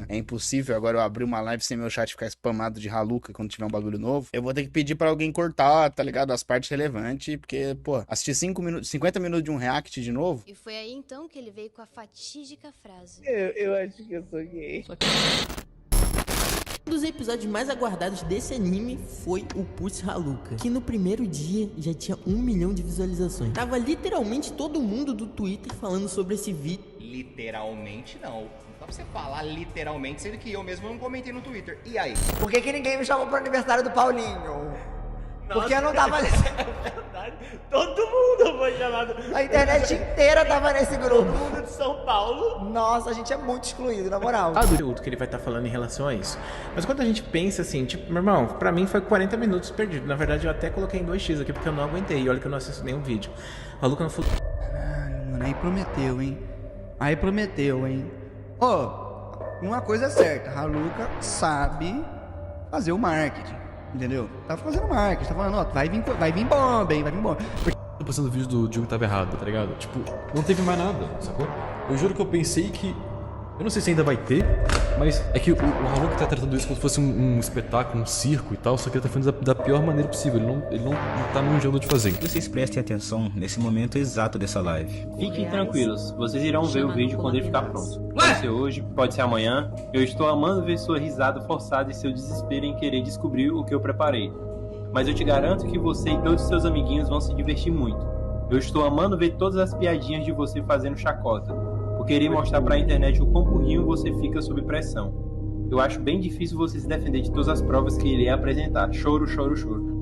porra, é impossível agora eu abrir uma live sem meu chat ficar spamado de Haluca quando tiver um bagulho novo. Eu vou ter que pedir pra alguém cortar, tá ligado? As partes relevantes, porque, pô, assistir 5 minutos, 50 minutos de um react de novo. E foi aí então que ele veio com a fatídica frase. Eu acho que eu sou gay. Um dos episódios mais aguardados desse anime foi o Puss Haluca, que no primeiro dia já tinha 1 milhão de visualizações. Tava literalmente todo mundo do Twitter falando sobre esse vídeo. Literalmente não. Não dá pra você falar literalmente, sendo que eu mesmo não comentei no Twitter. E aí? Por que ninguém me chamou pro aniversário do Paulinho? Porque eu não tava nesse... É verdade. Todo mundo foi chamado. A internet inteira tava nesse grupo. Todo mundo de São Paulo. Nossa, a gente é muito excluído, na moral. Do conteúdo que ele vai estar falando em relação a isso. Mas quando a gente pensa assim, tipo, meu irmão, pra mim foi 40 minutos perdido. Na verdade, eu até coloquei em 2x aqui porque eu não aguentei. E olha que eu não assisto nenhum vídeo. O Haluca não falou. Caralho, mano, aí prometeu, hein? Aí prometeu, hein? Uma coisa é certa, Haluca sabe fazer o marketing. Entendeu? Tá fazendo marketing, tá falando, ó, vai vir bomba, hein? Vai vir bomba. Tô passando o vídeo do Diogo tava errado, tá ligado? Tipo, não teve mais nada, sacou? Eu juro que eu pensei que... Eu não sei se ainda vai ter, mas é que o Haluca tá tratando isso como se fosse um espetáculo, um circo e tal, só que ele tá fazendo da pior maneira possível, ele não tá manjando de fazer. Vocês prestem atenção nesse momento exato dessa live. Fiquem tranquilos, vocês irão ver o vídeo quando ele ficar pronto. Pode ser hoje, pode ser amanhã. Eu estou amando ver sua risada forçada e seu desespero em querer descobrir o que eu preparei. Mas eu te garanto que você e todos os seus amiguinhos vão se divertir muito. Eu estou amando ver todas as piadinhas de você fazendo chacota. Por querer mostrar pra internet o quão burrinho você fica sob pressão. Eu acho bem difícil você se defender de todas as provas que irei apresentar. Choro, choro, choro.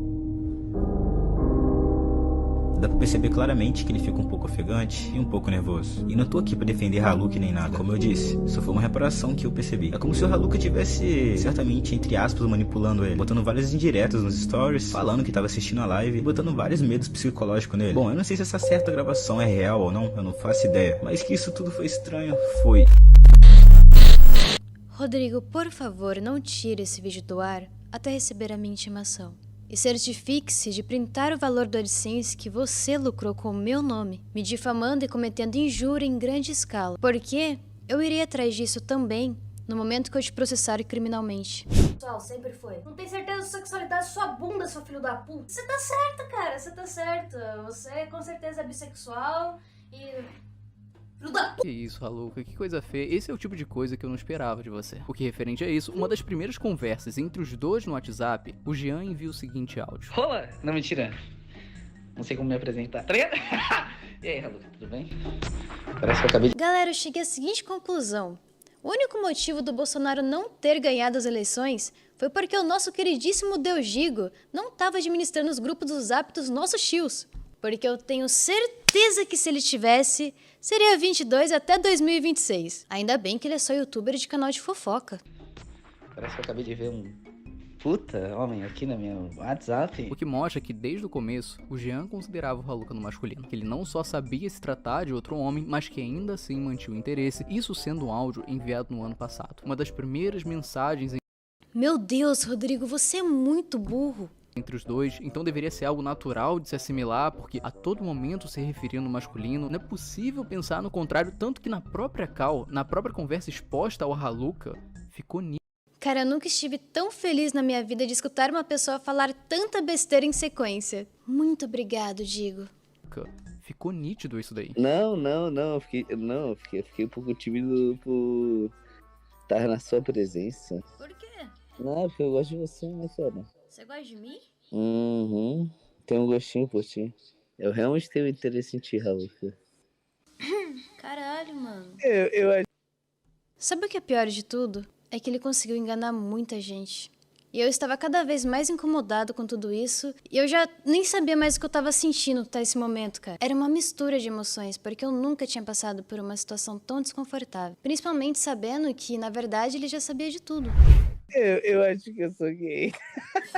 Dá pra perceber claramente que ele fica um pouco ofegante e um pouco nervoso. E não tô aqui pra defender Haluca nem nada. Como eu disse, só foi uma reparação que eu percebi. É como se o Haluca tivesse, certamente, entre aspas, manipulando ele. Botando várias indiretas nos stories, falando que tava assistindo a live e botando vários medos psicológicos nele. Bom, eu não sei se essa certa gravação é real ou não, eu não faço ideia. Mas que isso tudo foi estranho, foi. Rodrigo, por favor, não tire esse vídeo do ar até receber a minha intimação. E certifique-se de printar o valor do AdSense que você lucrou com o meu nome, me difamando e cometendo injúria em grande escala, porque eu irei atrás disso também no momento que eu te processar criminalmente. Pessoal, sempre foi. Não tem certeza da sexualidade da sua bunda, seu filho da puta. Você tá certo, cara, você tá certo. Você com certeza é bissexual e... Que isso, Haluca, que coisa feia. Esse é o tipo de coisa que eu não esperava de você. Porque referente a isso, uma das primeiras conversas entre os dois no WhatsApp, o Jean envia o seguinte áudio. Rola? Não, mentira. Não sei como me apresentar. Tá ligado? E aí, Haluca, tudo bem? Parece que eu acabei de... Galera, eu cheguei à seguinte conclusão. O único motivo do Bolsonaro não ter ganhado as eleições foi porque o nosso queridíssimo Deus Gigo não estava administrando os grupos do Zap dos nossos tios. Porque eu tenho certeza que se ele tivesse, seria 22 até 2026. Ainda bem que ele é só youtuber de canal de fofoca. Parece que eu acabei de ver um puta homem aqui no meu WhatsApp. O que mostra que desde o começo, o Jean considerava o Haluca no masculino. Que ele não só sabia se tratar de outro homem, mas que ainda assim mantinha o interesse. Isso sendo um áudio enviado no ano passado. Uma das primeiras mensagens Meu Deus, Rodrigo, você é muito burro. Entre os dois, então deveria ser algo natural de se assimilar, porque a todo momento se referindo ao masculino, não é possível pensar no contrário, tanto que na própria call, na própria conversa exposta ao Haluca, ficou nítido. Cara, eu nunca estive tão feliz na minha vida de escutar uma pessoa falar tanta besteira em sequência. Muito obrigado, Digo. Ficou nítido isso daí. Não, eu fiquei um pouco tímido por estar na sua presença. Por quê? Não, porque eu gosto de você, né, cara? Você gosta de mim? Tem um gostinho por ti. Eu realmente tenho interesse em ti, Haluca. Caralho, mano. Eu... Sabe o que é pior de tudo? É que ele conseguiu enganar muita gente. E eu estava cada vez mais incomodado com tudo isso. E eu já nem sabia mais o que eu estava sentindo até esse momento, cara. Era uma mistura de emoções, porque eu nunca tinha passado por uma situação tão desconfortável. Principalmente sabendo que, na verdade, ele já sabia de tudo. Eu acho que eu sou gay.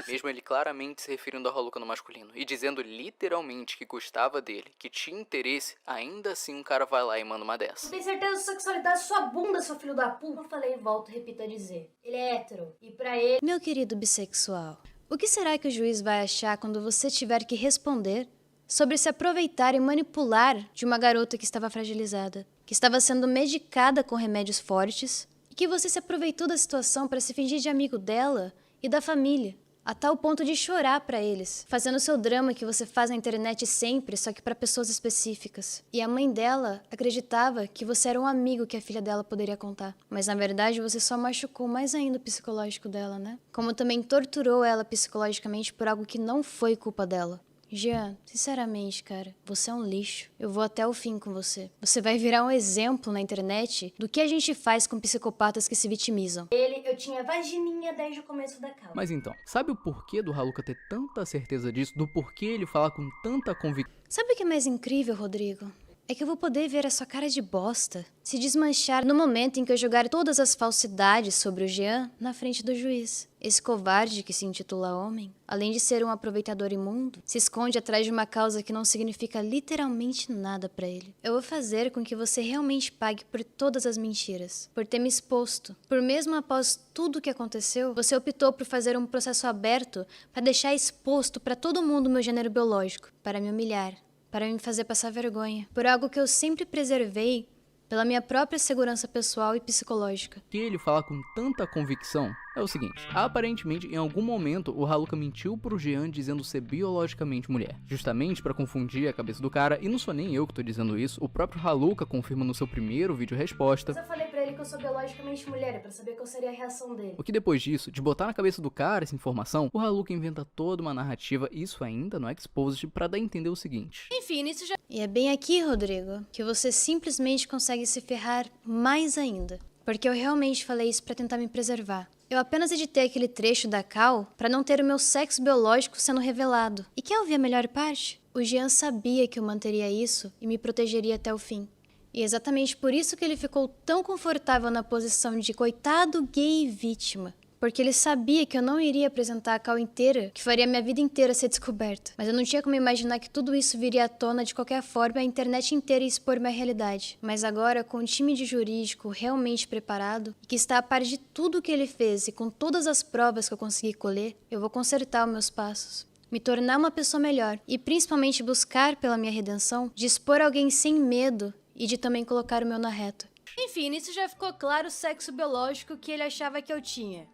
Mesmo ele claramente se referindo ao Haluca no masculino e dizendo literalmente que gostava dele, que tinha interesse, ainda assim um cara vai lá e manda uma dessa. Não tem certeza da sexualidade da sua bunda, seu filho da puta. Eu falei e volto, repito a dizer. Ele é hétero. E pra ele... Meu querido bissexual, o que será que o juiz vai achar quando você tiver que responder sobre se aproveitar e manipular de uma garota que estava fragilizada, que estava sendo medicada com remédios fortes E que você se aproveitou da situação para se fingir de amigo dela e da família, a tal ponto de chorar pra eles, fazendo seu drama que você faz na internet sempre, só que pra pessoas específicas. E a mãe dela acreditava que você era um amigo que a filha dela poderia contar. Mas na verdade você só machucou mais ainda o psicológico dela, né? Como também torturou ela psicologicamente por algo que não foi culpa dela. Jean, sinceramente, cara, você é um lixo. Eu vou até o fim com você. Você vai virar um exemplo na internet do que a gente faz com psicopatas que se vitimizam. Eu tinha vagininha desde o começo da causa. Mas então, sabe o porquê do Haluka ter tanta certeza disso? Do porquê ele falar com tanta convicção? Sabe o que é mais incrível, Rodrigo? É que eu vou poder ver a sua cara de bosta se desmanchar no momento em que eu jogar todas as falsidades sobre o Jean na frente do juiz. Esse covarde que se intitula homem, além de ser um aproveitador imundo, se esconde atrás de uma causa que não significa literalmente nada pra ele. Eu vou fazer com que você realmente pague por todas as mentiras, por ter me exposto. Por mesmo após tudo o que aconteceu, você optou por fazer um processo aberto para deixar exposto pra todo mundo o meu gênero biológico, para me humilhar, para me fazer passar vergonha, por algo que eu sempre preservei pela minha própria segurança pessoal e psicológica. Que ele fala com tanta convicção é o seguinte: aparentemente, em algum momento, o Haluka mentiu pro Jean dizendo ser biologicamente mulher, justamente pra confundir a cabeça do cara, e não sou nem eu que tô dizendo isso, o próprio Haluka confirma no seu primeiro vídeo resposta. Mas eu falei pra ele que eu sou biologicamente mulher, pra saber qual seria a reação dele. O que depois disso, de botar na cabeça do cara essa informação, o Haluka inventa toda uma narrativa, isso ainda no Exposed, pra dar a entender o seguinte. Enfim, isso já... E é bem aqui, Rodrigo, que você simplesmente consegue se ferrar mais ainda. Porque eu realmente falei isso pra tentar me preservar. Eu apenas editei aquele trecho da Cal pra não ter o meu sexo biológico sendo revelado. E quer ouvir a melhor parte? O Jean sabia que eu manteria isso e me protegeria até o fim. E é exatamente por isso que ele ficou tão confortável na posição de coitado gay vítima. Porque ele sabia que eu não iria apresentar a Cal inteira, que faria minha vida inteira ser descoberta. Mas eu não tinha como imaginar que tudo isso viria à tona de qualquer forma, a internet inteira ia expor minha realidade. Mas agora, com o time de jurídico realmente preparado, e que está a par de tudo o que ele fez e com todas as provas que eu consegui colher, eu vou consertar os meus passos. Me tornar uma pessoa melhor e principalmente buscar pela minha redenção, de expor alguém sem medo e de também colocar o meu na reta. Enfim, nisso já ficou claro o sexo biológico que ele achava que eu tinha.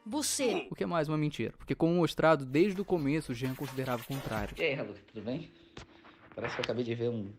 Buceiro. O que é mais uma mentira, porque como mostrado desde o começo, o Jean considerava o contrário. E aí, Haluka, tudo bem? Parece que eu acabei de ver um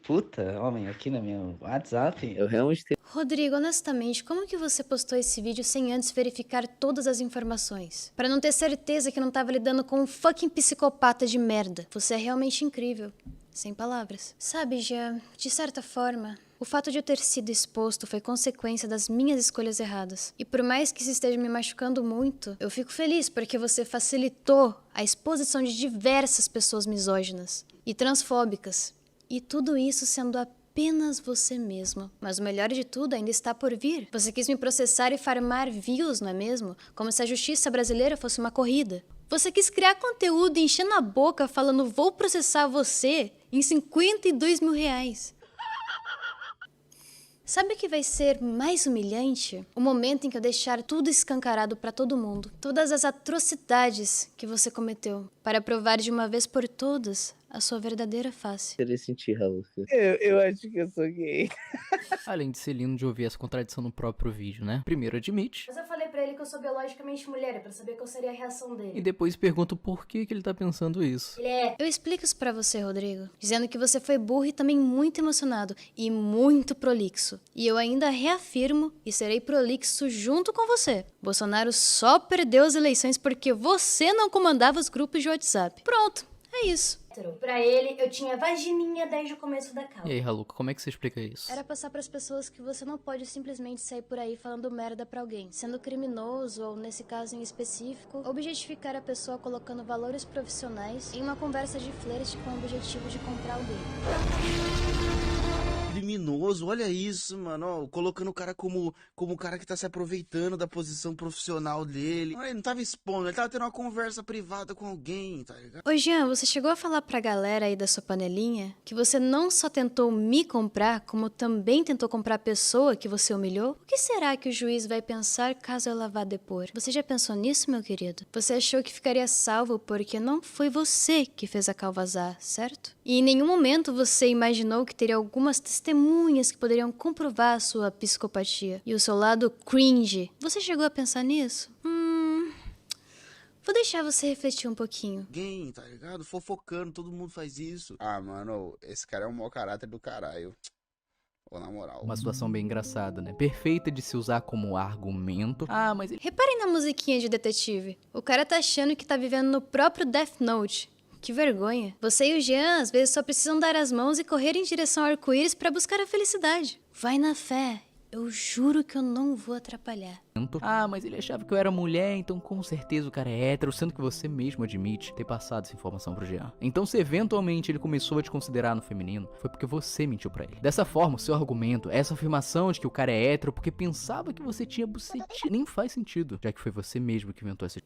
puta homem aqui no meu WhatsApp. Eu realmente tenho... Rodrigo, honestamente, como que você postou esse vídeo sem antes verificar todas as informações? Pra não ter certeza que não tava lidando com um fucking psicopata de merda. Você é realmente incrível. Sem palavras. Sabe, Jean, de certa forma, o fato de eu ter sido exposto foi consequência das minhas escolhas erradas. E por mais que isso esteja me machucando muito, eu fico feliz porque você facilitou a exposição de diversas pessoas misóginas e transfóbicas. E tudo isso sendo apenas você mesmo. Mas o melhor de tudo ainda está por vir. Você quis me processar e farmar views, não é mesmo? Como se a justiça brasileira fosse uma corrida. Você quis criar conteúdo enchendo a boca falando vou processar você em 52 mil reais. Sabe o que vai ser mais humilhante? O momento em que eu deixar tudo escancarado pra todo mundo. Todas as atrocidades que você cometeu. Para provar de uma vez por todas a sua verdadeira face. Queria sentir, Haluka. Eu acho que eu sou gay. Além de ser lindo de ouvir essa contradição no próprio vídeo, né? Primeiro admite. Mas eu falei pra ele que eu sou biologicamente mulher, pra saber qual seria a reação dele. E depois pergunta por que ele tá pensando isso. Eu explico isso pra você, Rodrigo. Dizendo que você foi burro e também muito emocionado. E muito prolixo. E eu ainda reafirmo e serei prolixo junto com você. Bolsonaro só perdeu as eleições porque você não comandava os grupos de WhatsApp. Pronto, é isso. Pra ele, eu tinha vagininha desde o começo da causa. E aí, Haluka, como é que você explica isso? Era passar pras pessoas que você não pode simplesmente sair por aí falando merda pra alguém, sendo criminoso ou, nesse caso em específico, objetificar a pessoa colocando valores profissionais em uma conversa de flerte com o objetivo de comprar alguém. Criminoso, olha isso, mano, ó, colocando o cara como o cara que tá se aproveitando da posição profissional dele. Ele não tava expondo, ele tava tendo uma conversa privada com alguém, tá ligado? Ô Jean, você chegou a falar pra galera aí da sua panelinha que você não só tentou me comprar, como também tentou comprar a pessoa que você humilhou? O que será que o juiz vai pensar caso ela vá depor? Você já pensou nisso, meu querido? Você achou que ficaria salvo porque não foi você que fez a Cal vazar, certo? E em nenhum momento você imaginou que teria algumas testemunhas que poderiam comprovar a sua psicopatia e o seu lado cringe. Você chegou a pensar nisso? Vou deixar você refletir um pouquinho. Alguém, tá ligado? Fofocando, todo mundo faz isso. Ah, mano, esse cara é um mau caráter do caralho. Ou na moral. Uma situação bem engraçada, né? Perfeita de se usar como argumento. Ah, mas ele... Reparem na musiquinha de detetive. O cara tá achando que tá vivendo no próprio Death Note. Que vergonha. Você e o Jean, às vezes, só precisam dar as mãos e correr em direção ao arco-íris pra buscar a felicidade. Vai na fé. Eu juro que eu não vou atrapalhar. Ah, mas ele achava que eu era mulher, então com certeza o cara é hétero, sendo que você mesmo admite ter passado essa informação pro Jean. Então se eventualmente ele começou a te considerar no feminino, foi porque você mentiu pra ele. Dessa forma, o seu argumento, essa afirmação de que o cara é hétero porque pensava que você tinha bucetinha, nem faz sentido, já que foi você mesmo que inventou essa...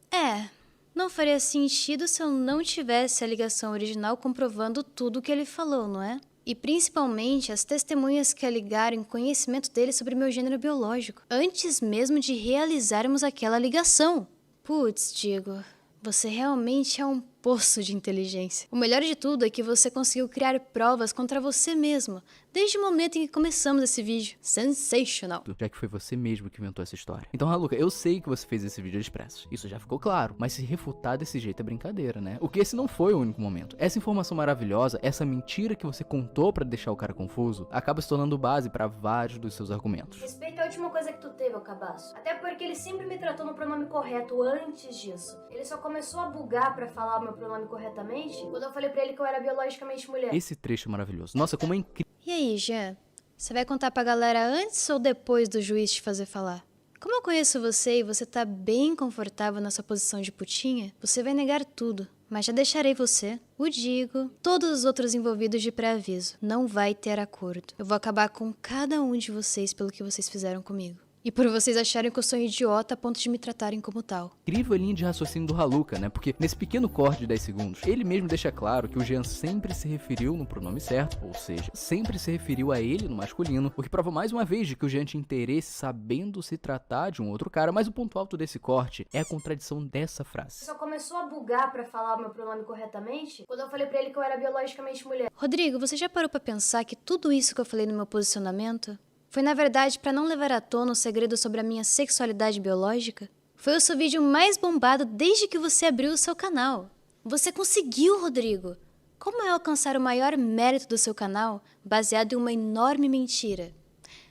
Não faria sentido se eu não tivesse a ligação original comprovando tudo o que ele falou, não é? E principalmente as testemunhas que alegaram conhecimento dele sobre meu gênero biológico, antes mesmo de realizarmos aquela ligação. Putz, Diego, você realmente é um poço de inteligência. O melhor de tudo é que você conseguiu criar provas contra você mesmo, desde o momento em que começamos esse vídeo. Sensational. Já que foi você mesmo que inventou essa história. Então, Haluka, eu sei que você fez esse vídeo expresso. Isso já ficou claro. Mas se refutar desse jeito é brincadeira, né? O que esse não foi o único momento. Essa informação maravilhosa, essa mentira que você contou pra deixar o cara confuso, acaba se tornando base pra vários dos seus argumentos. Respeita a última coisa que tu teve, ô cabaço. Até porque ele sempre me tratou no pronome correto antes disso. Ele só começou a bugar pra falar o meu pronome corretamente quando eu falei pra ele que eu era biologicamente mulher. Esse trecho é maravilhoso. Nossa, como é incrível. E aí, Jean? Você vai contar pra galera antes ou depois do juiz te fazer falar? Como eu conheço você e você tá bem confortável na sua posição de putinha, você vai negar tudo. Mas já deixarei você, o Digo, todos os outros envolvidos de pré-aviso. Não vai ter acordo. Eu vou acabar com cada um de vocês pelo que vocês fizeram comigo. E por vocês acharem que eu sou um idiota a ponto de me tratarem como tal. Incrível a linha de raciocínio do Haluka, né? Porque nesse pequeno corte de 10 segundos, ele mesmo deixa claro que o Jean sempre se referiu no pronome certo, ou seja, sempre se referiu a ele no masculino, o que prova mais uma vez de que o Jean tinha interesse sabendo se tratar de um outro cara, mas o ponto alto desse corte é a contradição dessa frase. Só começou a bugar pra falar o meu pronome corretamente quando eu falei pra ele que eu era biologicamente mulher. Rodrigo, você já parou pra pensar que tudo isso que eu falei no meu posicionamento foi, na verdade, pra não levar à tona o segredo sobre a minha sexualidade biológica? Foi o seu vídeo mais bombado desde que você abriu o seu canal. Você conseguiu, Rodrigo! Como é alcançar o maior mérito do seu canal baseado em uma enorme mentira?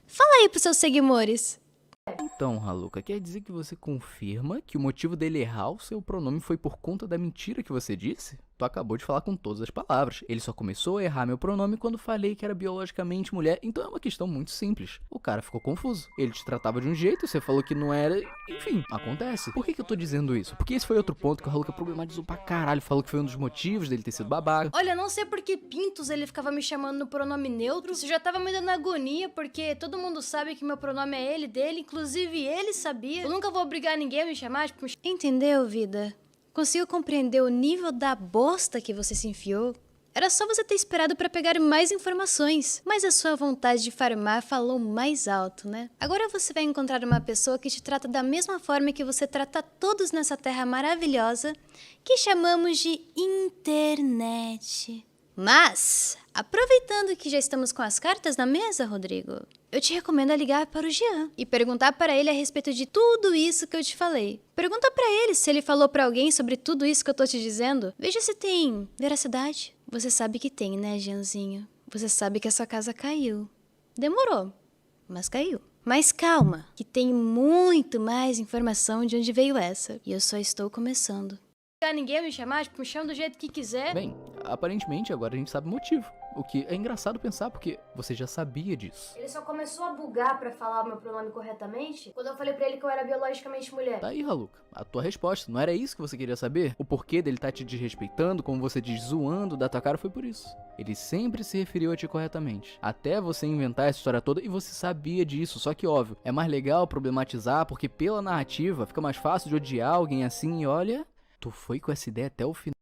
Fala aí pros seus seguidores! Então, Haluka, quer dizer que você confirma que o motivo dele errar o seu pronome foi por conta da mentira que você disse? Tu acabou de falar com todas as palavras. Ele só começou a errar meu pronome quando falei que era biologicamente mulher, então é uma questão muito simples. O cara ficou confuso. Ele te tratava de um jeito, você falou que não era... Enfim, acontece. Por que eu tô dizendo isso? Porque esse foi outro ponto que o Haluka problematizou pra caralho. Falou que foi um dos motivos dele ter sido babaca. Olha, não sei por que pintos ele ficava me chamando no pronome neutro. Isso já tava me dando agonia, porque todo mundo sabe que meu pronome é ele, dele. Inclusive, ele sabia. Eu nunca vou obrigar ninguém a me chamar, tipo... Entendeu, vida? Conseguiu compreender o nível da bosta que você se enfiou? Era só você ter esperado pra pegar mais informações. Mas a sua vontade de farmar falou mais alto, né? Agora você vai encontrar uma pessoa que te trata da mesma forma que você trata todos nessa terra maravilhosa que chamamos de internet. Mas, aproveitando que já estamos com as cartas na mesa, Rodrigo, eu te recomendo ligar para o Jean e perguntar para ele a respeito de tudo isso que eu te falei. Pergunta para ele se ele falou para alguém sobre tudo isso que eu tô te dizendo. Veja se tem veracidade. Você sabe que tem, né, Jeanzinho? Você sabe que essa casa caiu. Demorou, mas caiu. Mas calma, que tem muito mais informação de onde veio essa. E eu só estou começando. Ninguém me chamar, tipo, me chama do jeito que quiser. Bem, aparentemente agora a gente sabe o motivo. O que é engraçado pensar, porque você já sabia disso. Ele só começou a bugar pra falar o meu pronome corretamente quando eu falei pra ele que eu era biologicamente mulher. Tá aí, Haluka, a tua resposta. Não era isso que você queria saber? O porquê dele tá te desrespeitando, como você diz, zoando da tua cara, foi por isso. Ele sempre se referiu a ti corretamente. Até você inventar essa história toda, e você sabia disso. Só que, óbvio, é mais legal problematizar, porque pela narrativa fica mais fácil de odiar alguém assim, e olha... Tu foi com essa ideia até o final.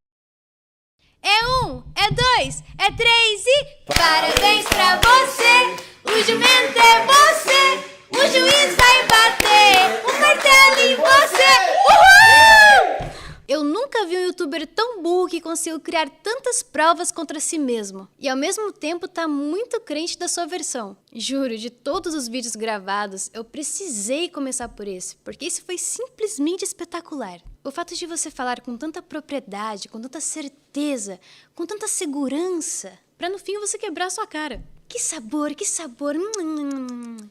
É 1, é 2, é 3 e... Parabéns pra você, o jumento é você, o juiz vai bater um martelo em você. Uhul! Eu nunca vi um youtuber tão burro que conseguiu criar tantas provas contra si mesmo. E ao mesmo tempo tá muito crente da sua versão. Juro, de todos os vídeos gravados, eu precisei começar por esse, porque esse foi simplesmente espetacular. O fato de você falar com tanta propriedade, com tanta certeza, com tanta segurança, pra no fim você quebrar a sua cara. Que sabor, que sabor.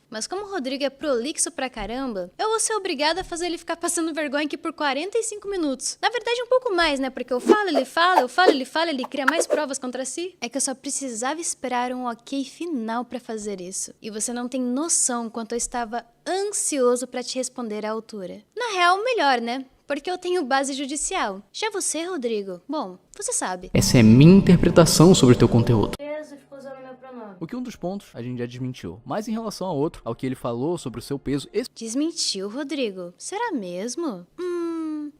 Mas como o Rodrigo é prolixo pra caramba, eu vou ser obrigada a fazer ele ficar passando vergonha aqui por 45 minutos. Na verdade, um pouco mais, né? Porque eu falo, ele fala, eu falo, ele fala, ele cria mais provas contra si. É que eu só precisava esperar um ok final pra fazer isso. E você não tem noção quanto eu estava ansioso pra te responder à altura. Na real, melhor, né? Porque eu tenho base judicial. Já você, Rodrigo? Bom, você sabe. Essa é minha interpretação sobre o teu conteúdo. Peso, ficou usando meu pronome. O que um dos pontos a gente já desmentiu. Mas em relação ao outro, ao que ele falou sobre o seu peso... Desmentiu, Rodrigo? Será mesmo?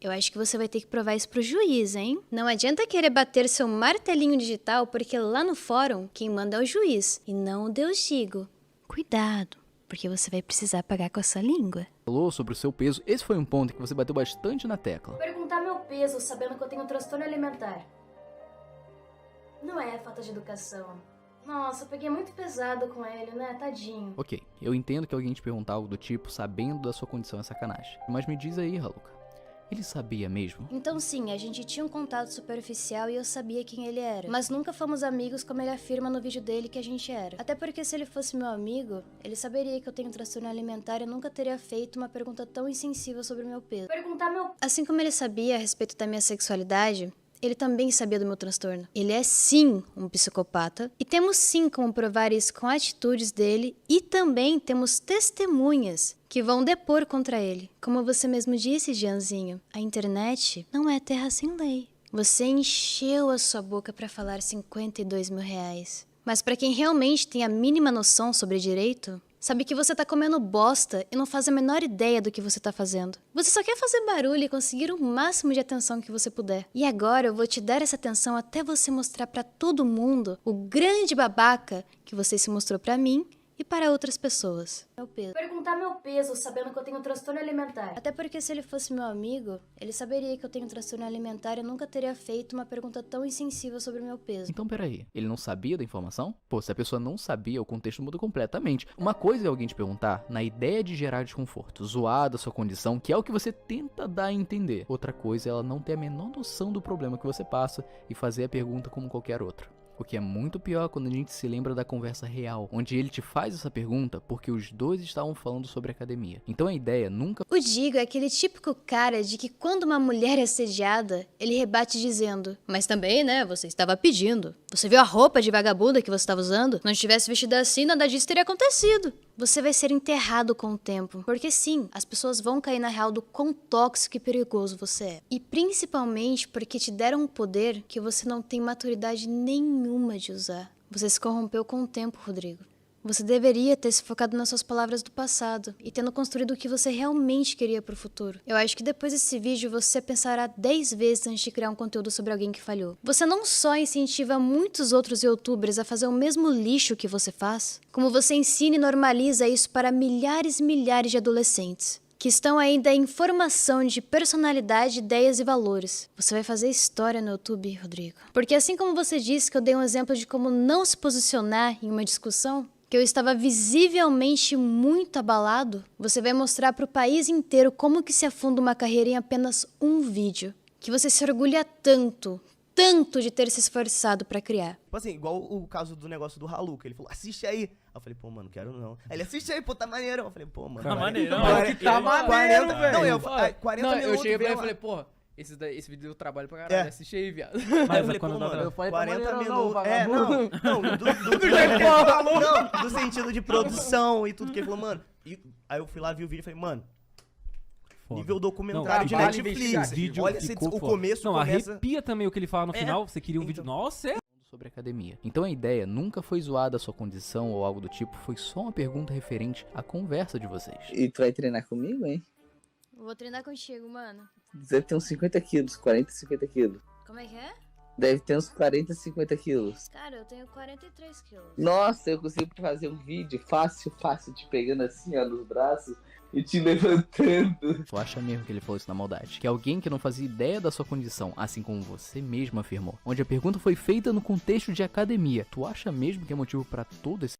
Eu acho que você vai ter que provar isso pro juiz, hein? Não adianta querer bater seu martelinho digital, porque lá no fórum, quem manda é o juiz, e não o Deus Digo. Cuidado, porque você vai precisar pagar com a sua língua. Falou sobre o seu peso, esse foi um ponto que você bateu bastante na tecla. Perguntar meu peso sabendo que eu tenho transtorno alimentar. Não é falta de educação. Nossa, eu peguei muito pesado com ele, né? Tadinho. Ok, eu entendo que alguém te perguntar algo do tipo, sabendo da sua condição é sacanagem. Mas me diz aí, Haluka, ele sabia mesmo? Então sim, a gente tinha um contato superficial e eu sabia quem ele era. Mas nunca fomos amigos como ele afirma no vídeo dele que a gente era. Até porque se ele fosse meu amigo, ele saberia que eu tenho transtorno alimentar e nunca teria feito uma pergunta tão insensível sobre o meu peso. Assim como ele sabia a respeito da minha sexualidade, ele também sabia do meu transtorno. Ele é sim um psicopata e temos sim como provar isso com atitudes dele e também temos testemunhas que vão depor contra ele. Como você mesmo disse, Gianzinho, a internet não é terra sem lei. Você encheu a sua boca para falar 52 mil reais. Mas para quem realmente tem a mínima noção sobre direito, sabe que você tá comendo bosta e não faz a menor ideia do que você tá fazendo. Você só quer fazer barulho e conseguir o máximo de atenção que você puder. E agora eu vou te dar essa atenção até você mostrar pra todo mundo o grande babaca que você se mostrou pra mim e para outras pessoas. Meu peso. Perguntar meu peso sabendo que eu tenho transtorno alimentar. Até porque se ele fosse meu amigo, ele saberia que eu tenho transtorno alimentar e nunca teria feito uma pergunta tão insensível sobre o meu peso. Então peraí, ele não sabia da informação? Pô, se a pessoa não sabia, o contexto muda completamente. Uma coisa é alguém te perguntar na ideia de gerar desconforto, zoar da sua condição, que é o que você tenta dar a entender. Outra coisa é ela não ter a menor noção do problema que você passa e fazer a pergunta como qualquer outra. O que é muito pior quando a gente se lembra da conversa real, onde ele te faz essa pergunta porque os dois estavam falando sobre academia. Então a ideia nunca... O Digo é aquele típico cara de que quando uma mulher é assediada, ele rebate dizendo: mas também, né, você estava pedindo. Você viu a roupa de vagabunda que você estava usando? Não tivesse vestido assim, nada disso teria acontecido. Você vai ser enterrado com o tempo. Porque sim, as pessoas vão cair na real do quão tóxico e perigoso você é. E principalmente porque te deram um poder que você não tem maturidade nenhuma de usar. Você se corrompeu com o tempo, Rodrigo. Você deveria ter se focado nas suas palavras do passado e tendo construído o que você realmente queria pro futuro. Eu acho que depois desse vídeo você pensará 10 vezes antes de criar um conteúdo sobre alguém que falhou. Você não só incentiva muitos outros youtubers a fazer o mesmo lixo que você faz, como você ensina e normaliza isso para milhares e milhares de adolescentes que estão ainda em formação de personalidade, ideias e valores. Você vai fazer história no YouTube, Rodrigo. Porque assim como você disse que eu dei um exemplo de como não se posicionar em uma discussão, que eu estava visivelmente muito abalado, você vai mostrar para o país inteiro como que se afunda uma carreira em apenas um vídeo. Que você se orgulha tanto de ter se esforçado para criar. Tipo assim, igual o caso do negócio do Haluka, ele falou, assiste aí. Aí eu falei, pô, mano, quero não. Aí ele, assiste aí, pô, tá maneiro. Eu falei, pô, mano. Tá maneiro, tá maneiro, velho. Não, 40 não, minutos. eu cheguei pra ele e falei, porra, esse vídeo deu trabalho pra caralho, assiste aí, viado. Mas eu falei, pô, mano, eu falei, 40 minutos. Não, do sentido de produção e tudo que ele falou, mano. Aí eu fui lá, vi o vídeo e falei, mano, nível documentário de Netflix. Olha, o começo não, começa... arrepia também o que ele fala no final, você queria um vídeo... Nossa, é... sobre academia. Então a ideia nunca foi zoada a sua condição ou algo do tipo, foi só uma pergunta referente à conversa de vocês. E tu vai treinar comigo, hein? Vou treinar contigo, mano. Deve ter uns 50 quilos, 40, 50 quilos. Como é que é? Deve ter uns 40, 50 quilos. Cara, eu tenho 43 quilos. Nossa, eu consigo fazer um vídeo fácil, te pegando assim, ó, nos braços e te levantando. Tu acha mesmo que ele falou isso na maldade? Que alguém que não fazia ideia da sua condição, assim como você mesmo afirmou, onde a pergunta foi feita no contexto de academia, tu acha mesmo que é motivo pra todo esse...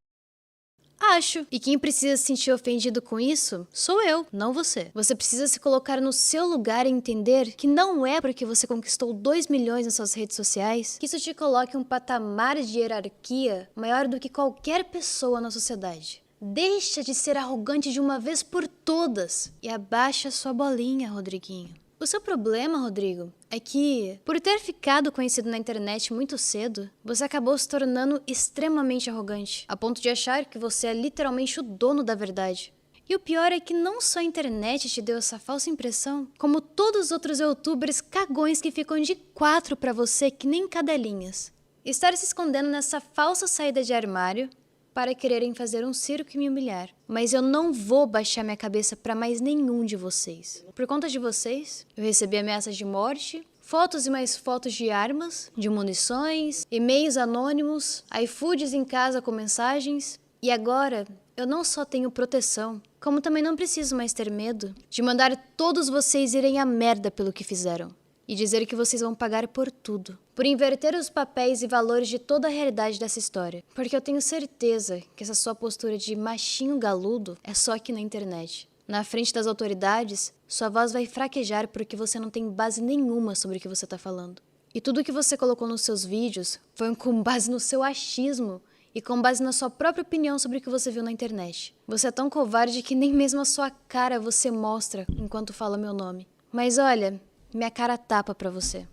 Acho. E quem precisa se sentir ofendido com isso sou eu, não você. Você precisa se colocar no seu lugar e entender que não é porque você conquistou 2 milhões nas suas redes sociais que isso te coloque em um patamar de hierarquia maior do que qualquer pessoa na sociedade. Deixa de ser arrogante de uma vez por todas e abaixa sua bolinha, Rodriguinho. O seu problema, Rodrigo, é que, por ter ficado conhecido na internet muito cedo, você acabou se tornando extremamente arrogante, a ponto de achar que você é literalmente o dono da verdade. E o pior é que não só a internet te deu essa falsa impressão, como todos os outros youtubers cagões que ficam de 4 pra você que nem cadelinhas. Estar se escondendo nessa falsa saída de armário para quererem fazer um circo e me humilhar. Mas eu não vou baixar minha cabeça para mais nenhum de vocês. Por conta de vocês, eu recebi ameaças de morte, fotos e mais fotos de armas, de munições, e-mails anônimos, iFoods em casa com mensagens. E agora, eu não só tenho proteção, como também não preciso mais ter medo de mandar todos vocês irem à merda pelo que fizeram. E dizer que vocês vão pagar por tudo. Por inverter os papéis e valores de toda a realidade dessa história. Porque eu tenho certeza que essa sua postura de machinho galudo é só aqui na internet. Na frente das autoridades, sua voz vai fraquejar porque você não tem base nenhuma sobre o que você tá falando. E tudo que você colocou nos seus vídeos foi com base no seu achismo e com base na sua própria opinião sobre o que você viu na internet. Você é tão covarde que nem mesmo a sua cara você mostra enquanto fala meu nome. Mas olha, minha cara tapa pra você.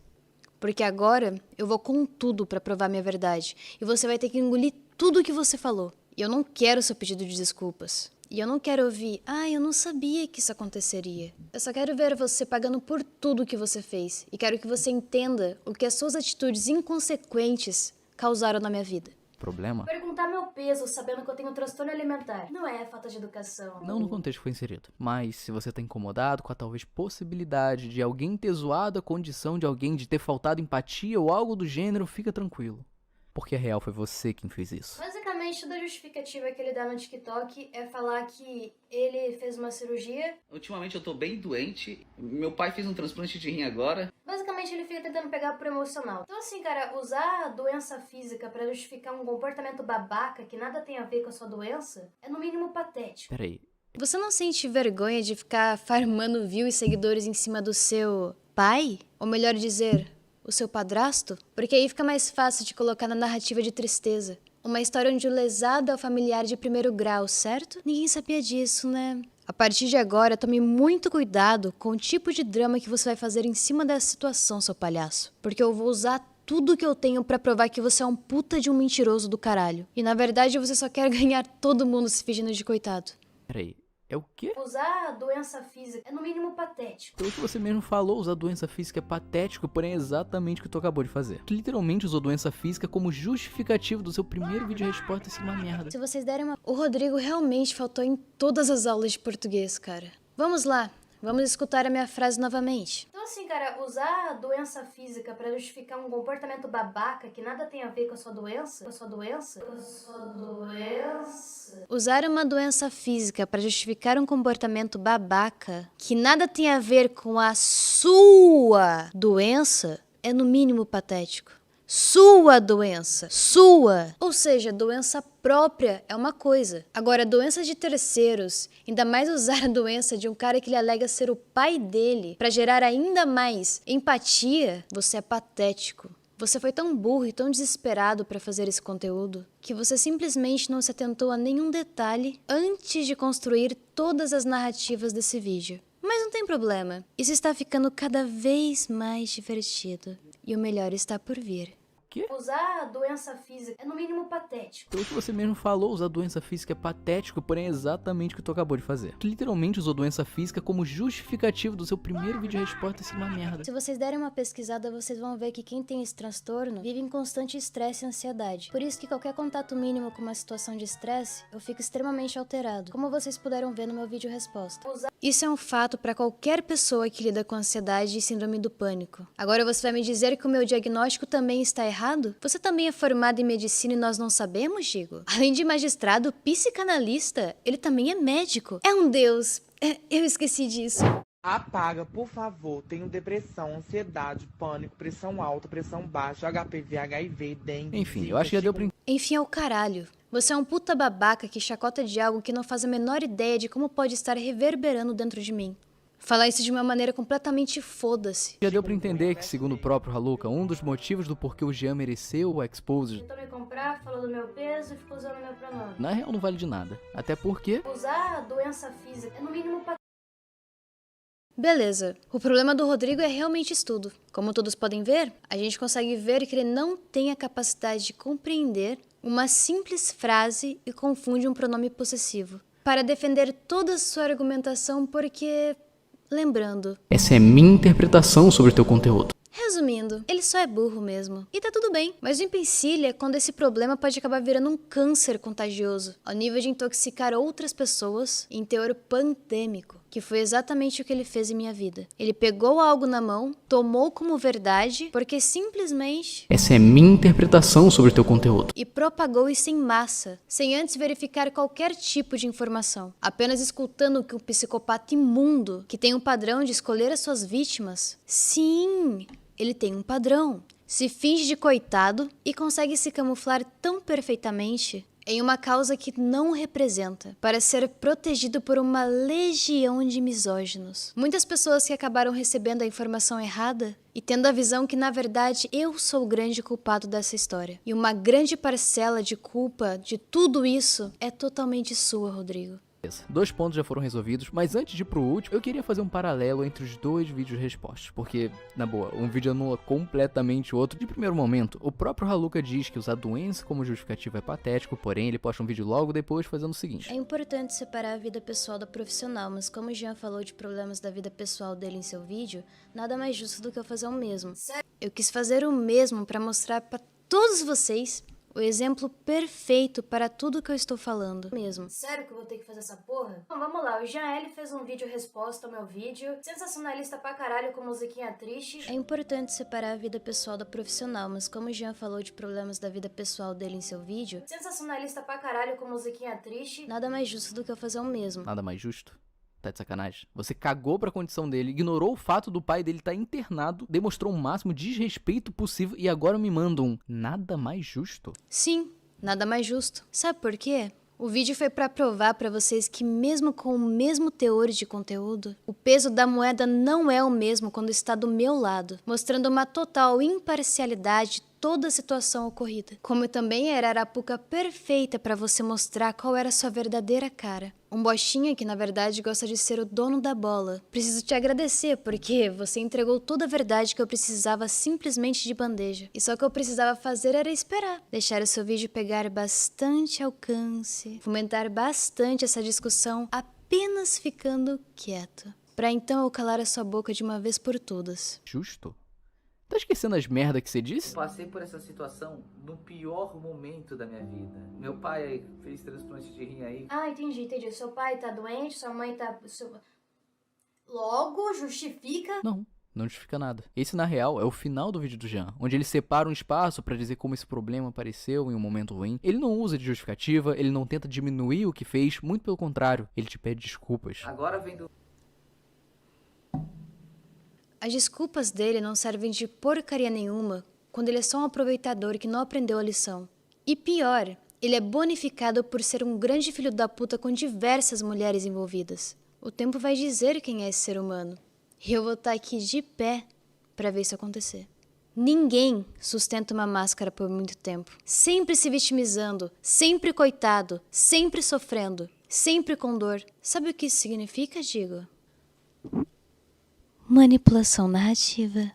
Porque agora eu vou com tudo pra provar minha verdade. E você vai ter que engolir tudo o que você falou. E eu não quero seu pedido de desculpas. E eu não quero ouvir, eu não sabia que isso aconteceria. Eu só quero ver você pagando por tudo que você fez. E quero que você entenda o que as suas atitudes inconsequentes causaram na minha vida. Problema? Perguntar meu peso sabendo que eu tenho um transtorno alimentar não é falta de educação. Não no contexto que foi inserido. Mas se você tá incomodado com a talvez possibilidade de alguém ter zoado a condição de alguém, de ter faltado empatia ou algo do gênero, fica tranquilo. Porque a real foi você quem fez isso. Basicamente, toda a justificativa que ele dá no TikTok é falar que ele fez uma cirurgia. Ultimamente eu tô bem doente. Meu pai fez um transplante de rim agora. Basicamente, ele fica tentando pegar pro emocional. Então assim, cara, usar a doença física pra justificar um comportamento babaca que nada tem a ver com a sua doença é no mínimo patético. Peraí. Você não sente vergonha de ficar farmando views e seguidores em cima do seu pai? Ou melhor dizer, o seu padrasto? Porque aí fica mais fácil de colocar na narrativa de tristeza. Uma história onde o lesado é o familiar de primeiro grau, certo? Ninguém sabia disso, né? A partir de agora, tome muito cuidado com o tipo de drama que você vai fazer em cima dessa situação, seu palhaço. Porque eu vou usar tudo que eu tenho pra provar que você é um puta de um mentiroso do caralho. E na verdade, você só quer ganhar todo mundo se fingindo de coitado. Peraí. É o quê? Usar a doença física é no mínimo patético. Pelo que você mesmo falou, usar doença física é patético, porém é exatamente o que tu acabou de fazer. Tu literalmente usou doença física como justificativo do seu primeiro vídeo resposta ser uma merda. Se vocês derem uma... O Rodrigo realmente faltou em todas as aulas de português, cara. Vamos lá, vamos escutar a minha frase novamente. Então assim, cara, usar a doença física pra justificar um comportamento babaca que nada tem a ver com a sua doença? Com a sua doença? Com a sua doença? Usar uma doença física pra justificar um comportamento babaca que nada tem a ver com a sua doença é no mínimo patético. Sua doença. Sua. Ou seja, doença própria é uma coisa. Agora, doença de terceiros, ainda mais usar a doença de um cara que ele alega ser o pai dele pra gerar ainda mais empatia, você é patético. Você foi tão burro e tão desesperado pra fazer esse conteúdo que você simplesmente não se atentou a nenhum detalhe antes de construir todas as narrativas desse vídeo. Mas não tem problema. Isso está ficando cada vez mais divertido. E o melhor está por vir. Quê? Usar a doença física é no mínimo patético. Pelo que você mesmo falou, usar doença física é patético, porém é exatamente o que tu acabou de fazer. Tu literalmente usou doença física como justificativo do seu primeiro vídeo resposta ser uma merda. Se vocês derem uma pesquisada, vocês vão ver que quem tem esse transtorno vive em constante estresse e ansiedade. Por isso que qualquer contato mínimo com uma situação de estresse, eu fico extremamente alterado, como vocês puderam ver no meu vídeo resposta. Isso é um fato para qualquer pessoa que lida com ansiedade e síndrome do pânico. Agora você vai me dizer que o meu diagnóstico também está errado? Você também é formado em medicina e nós não sabemos, digo? Além de magistrado, psicanalista, ele também é médico. É um deus. Eu esqueci disso. Apaga, por favor. Tenho depressão, ansiedade, pânico, pressão alta, pressão baixa, HPV, HIV, dengue. Enfim, eu acho que já deu pra... Enfim, é o caralho. Você é um puta babaca que chacota de algo que não faz a menor ideia de como pode estar reverberando dentro de mim. Falar isso de uma maneira completamente foda-se. Já deu pra entender que, segundo o próprio Haluka, um dos motivos do porquê o Jean mereceu o Exposed... Tentou me comprar, falou do meu peso e ficou usando meu pronome. Na real não vale de nada. Até porque... Usar a doença física é no mínimo Beleza, o problema do Rodrigo é realmente isso tudo. Como todos podem ver, a gente consegue ver que ele não tem a capacidade de compreender uma simples frase e confunde um pronome possessivo. Para defender toda a sua argumentação porque... Lembrando... Essa é minha interpretação sobre o teu conteúdo. Resumindo, ele só é burro mesmo. E tá tudo bem, mas o empecilho é quando esse problema pode acabar virando um câncer contagioso, ao nível de intoxicar outras pessoas em teor pandêmico, que foi exatamente o que ele fez em minha vida. Ele pegou algo na mão, tomou como verdade, porque simplesmente... Essa é minha interpretação sobre o teu conteúdo. E propagou isso em massa, sem antes verificar qualquer tipo de informação. Apenas escutando que um psicopata imundo, que tem um padrão de escolher as suas vítimas... Sim... Ele tem um padrão, se finge de coitado e consegue se camuflar tão perfeitamente em uma causa que não representa, para ser protegido por uma legião de misóginos. Muitas pessoas que acabaram recebendo a informação errada e tendo a visão que, na verdade, eu sou o grande culpado dessa história. E uma grande parcela de culpa de tudo isso é totalmente sua, Rodrigo. 2 pontos já foram resolvidos, mas antes de ir pro último, eu queria fazer um paralelo entre os 2 vídeos respostas, porque, na boa, um vídeo anula completamente o outro. De primeiro momento, o próprio Haluka diz que usar doença como justificativa é patético, porém ele posta um vídeo logo depois fazendo o seguinte. É importante separar a vida pessoal da profissional, mas como o Jean falou de problemas da vida pessoal dele em seu vídeo, nada mais justo do que eu fazer o mesmo. Eu quis fazer o mesmo para mostrar para todos vocês o exemplo perfeito para tudo que eu estou falando mesmo. Sério que eu vou ter que fazer essa porra? Bom, vamos lá. O Jean fez um vídeo resposta ao meu vídeo. Sensacionalista pra caralho com musiquinha triste. É importante separar a vida pessoal da profissional, mas como o Jean falou de problemas da vida pessoal dele em seu vídeo... Sensacionalista pra caralho com musiquinha triste. Nada mais justo do que eu fazer o mesmo. Nada mais justo? Tá de sacanagem? Você cagou pra condição dele, ignorou o fato do pai dele estar internado, demonstrou o máximo desrespeito possível e agora me manda um nada mais justo? Sim, nada mais justo. Sabe por quê? O vídeo foi pra provar pra vocês que mesmo com o mesmo teor de conteúdo, o peso da moeda não é o mesmo quando está do meu lado, mostrando uma total imparcialidade toda a situação ocorrida. Como também era a arapuca perfeita para você mostrar qual era a sua verdadeira cara. Um bostinha que na verdade gosta de ser o dono da bola. Preciso te agradecer porque você entregou toda a verdade que eu precisava simplesmente de bandeja. E só o que eu precisava fazer era esperar. Deixar o seu vídeo pegar bastante alcance. Fomentar bastante essa discussão apenas ficando quieto. Pra então eu calar a sua boca de uma vez por todas. Justo? Tá esquecendo as merda que você disse? Passei por essa situação no pior momento da minha vida. Meu pai fez transplante de rim aí. Ah, entendi. Seu pai tá doente, sua mãe tá... Logo, justifica... Não justifica nada. Esse, na real, é o final do vídeo do Jean, onde ele separa um espaço pra dizer como esse problema apareceu em um momento ruim. Ele não usa de justificativa, ele não tenta diminuir o que fez, muito pelo contrário, ele te pede desculpas. Agora vem do... As desculpas dele não servem de porcaria nenhuma quando ele é só um aproveitador que não aprendeu a lição. E pior, ele é bonificado por ser um grande filho da puta com diversas mulheres envolvidas. O tempo vai dizer quem é esse ser humano. E eu vou estar aqui de pé pra ver isso acontecer. Ninguém sustenta uma máscara por muito tempo. Sempre se vitimizando, sempre coitado, sempre sofrendo, sempre com dor. Sabe o que isso significa, digo? Manipulação narrativa.